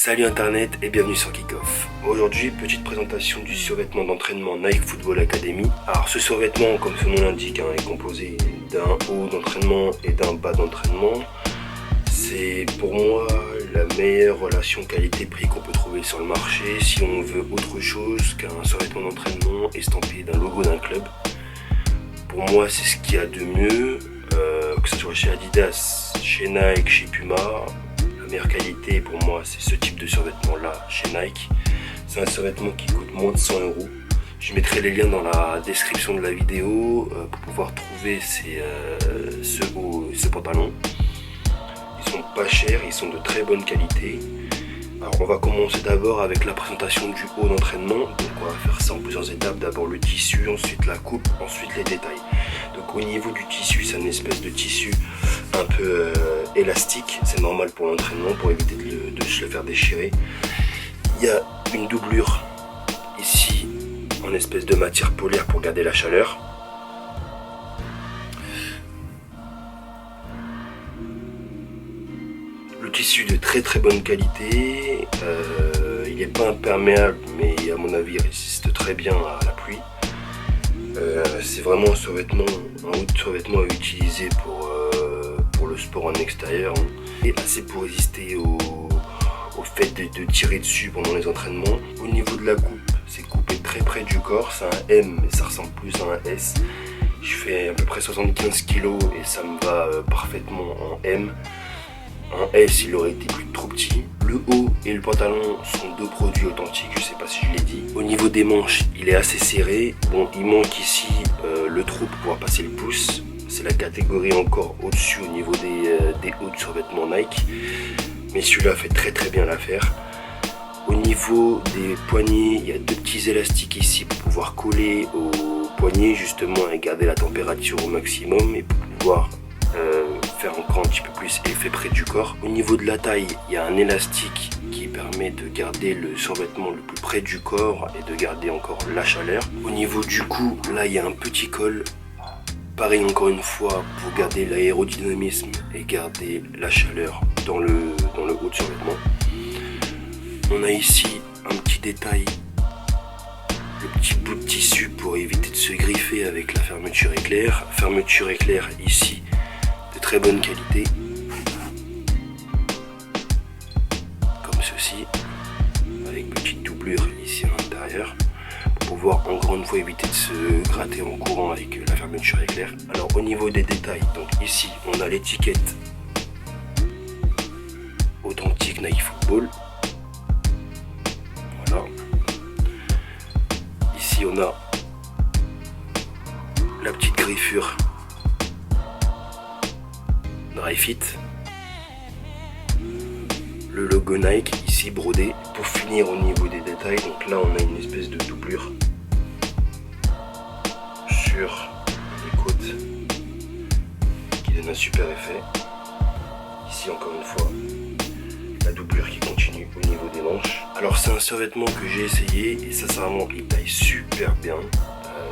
Salut internet et bienvenue sur Kickoff. Aujourd'hui, petite présentation du survêtement d'entraînement Nike Football Academy. Alors ce survêtement, comme son nom l'indique, est composé d'un haut d'entraînement et d'un bas d'entraînement. C'est pour moi la meilleure relation qualité-prix qu'on peut trouver sur le marché si on veut autre chose qu'un survêtement d'entraînement estampillé d'un logo d'un club. Pour moi, c'est ce qu'il y a de mieux, que ce soit chez Adidas, chez Nike, chez Puma. La meilleure qualité pour moi, c'est ce type de survêtement là chez Nike. C'est un survêtement qui coûte moins de 100 €. Je mettrai les liens dans la description de la vidéo pour pouvoir trouver ce pantalon. Ils sont pas chers, ils sont de très bonne qualité. Alors on va commencer d'abord avec la présentation du haut d'entraînement. Donc on va faire ça en plusieurs étapes. D'abord le tissu, ensuite la coupe, ensuite les détails. Donc au niveau du tissu, c'est une espèce de tissu un peu élastique. C'est normal pour l'entraînement, pour éviter de se le faire déchirer. Il y a une doublure ici en espèce de matière polaire pour garder la chaleur. Le tissu de très très bonne qualité, il n'est pas imperméable mais à mon avis il résiste très bien à la pluie. C'est vraiment un haut de survêtement à utiliser pour le sport en extérieur et assez pour résister au fait de tirer dessus pendant les entraînements. Au niveau de la coupe, c'est coupé très près du corps, c'est un M mais ça ressemble plus à un S. Je fais à peu près 75 kg et ça me va parfaitement en M. En S, il aurait été trop petit. Le haut et le pantalon sont deux produits authentiques, je sais pas si je l'ai dit. Au niveau des manches, il est assez serré. Bon, il manque ici le trou pour pouvoir passer le pouce. C'est la catégorie encore au-dessus au niveau des hauts de survêtement Nike. Mais celui-là fait très très bien l'affaire. Au niveau des poignets, il y a deux petits élastiques ici pour pouvoir coller aux poignets justement et garder la température au maximum et pour pouvoir faire encore un petit peu plus effet près du corps. Au niveau de la taille, il y a un élastique qui permet de garder le survêtement le plus près du corps et de garder encore la chaleur. Au niveau du cou, là il y a un petit col. Pareil encore une fois pour garder l'aérodynamisme et garder la chaleur dans le haut de survêtement. On a ici un petit détail, le petit bout de tissu pour éviter de se griffer avec la fermeture éclair. Fermeture éclair ici de très bonne qualité, comme ceci, avec petite doublure ici à l'intérieur, pour pouvoir encore une fois éviter de se gratter en courant avec la fermeture éclair. Alors au niveau des détails, donc ici on a l'étiquette authentique Nike Football. Voilà. Ici on a la petite griffure Dry Fit, le logo Nike ici brodé. Pour finir au niveau des détails, donc là on a une espèce de doublure sur les côtes qui donne un super effet. Ici encore une fois la doublure qui continue au niveau des manches. Alors c'est un survêtement que j'ai essayé et sincèrement il taille super bien,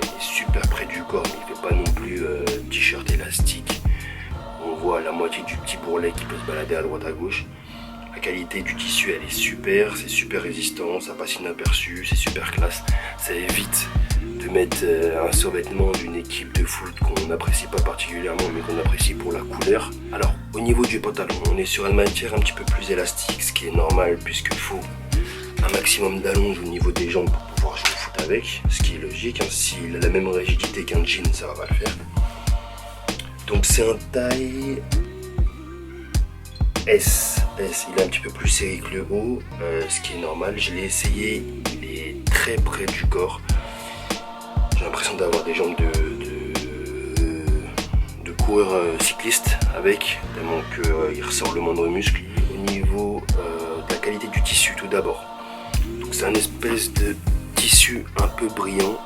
il est super près du corps mais il fait pas non plus t-shirt élastique. On voit la moitié du petit bourrelet qui peut se balader à droite à gauche. La qualité du tissu elle est super, c'est super résistant, ça passe inaperçu, c'est super classe. Ça évite de mettre un survêtement d'une équipe de foot qu'on n'apprécie pas particulièrement mais qu'on apprécie pour la couleur. Alors au niveau du pantalon, on est sur une matière un petit peu plus élastique, ce qui est normal puisqu'il faut un maximum d'allonge au niveau des jambes pour pouvoir jouer au foot avec, ce qui est logique, s'il a la même rigidité qu'un jean ça va pas le faire. Donc c'est un taille S, il est un petit peu plus serré que le haut, ce qui est normal. Je l'ai essayé, il est très près du corps. J'ai l'impression d'avoir des jambes de coureur cycliste avec, tellement qu'il ressort le moindre muscle. Au niveau de la qualité du tissu tout d'abord, donc c'est un espèce de tissu un peu brillant.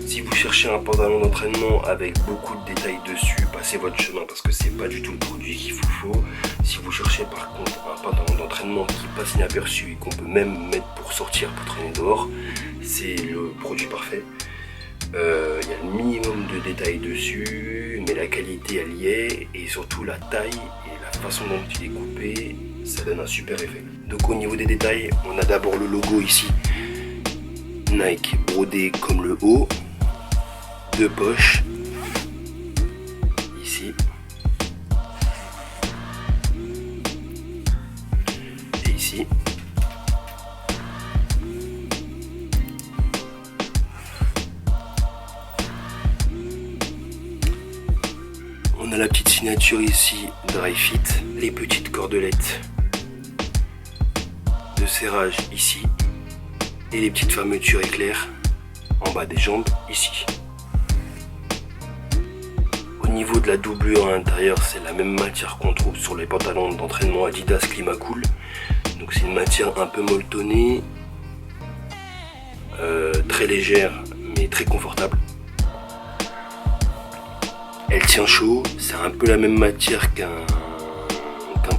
Si vous cherchez un pantalon d'entraînement avec beaucoup de détails dessus, passez votre chemin parce que c'est pas du tout le produit qu'il vous faut. Si vous cherchez par contre un pantalon d'entraînement qui passe inaperçu et qu'on peut même mettre pour sortir, pour traîner dehors, c'est le produit parfait. Il y a le minimum de détails dessus, mais la qualité elle y est, et surtout la taille et la façon dont il est coupé ça donne un super effet. Donc au niveau des détails, on a d'abord le logo ici, Nike brodé comme le haut, 2 poches, ici, et ici. On a la petite signature ici, Dry Fit, les petites cordelettes de serrage ici, et les petites fermetures éclairs en bas des jambes ici. Au niveau de la doublure à l'intérieur, c'est la même matière qu'on trouve sur les pantalons d'entraînement Adidas Climacool. Donc c'est une matière un peu molletonnée, très légère mais très confortable. Elle tient chaud, c'est un peu la même matière qu'un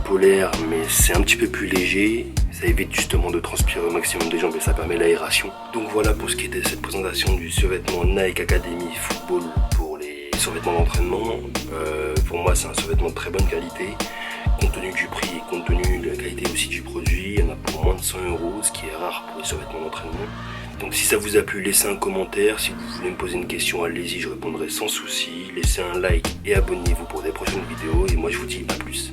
polaire, mais c'est un petit peu plus léger. Ça évite justement de transpirer au maximum des jambes et ça permet l'aération. Donc voilà pour ce qui est de cette présentation du survêtement Nike Academy Football pour les survêtements d'entraînement. Pour moi c'est un survêtement de très bonne qualité. Compte tenu du prix et compte tenu de la qualité aussi du produit, il y en a pour moins de 100 €, ce qui est rare pour les survêtements d'entraînement. Donc si ça vous a plu, laissez un commentaire. Si vous voulez me poser une question, allez-y, je répondrai sans souci. Laissez un like et abonnez-vous pour des prochaines vidéos. Et moi je vous dis à plus.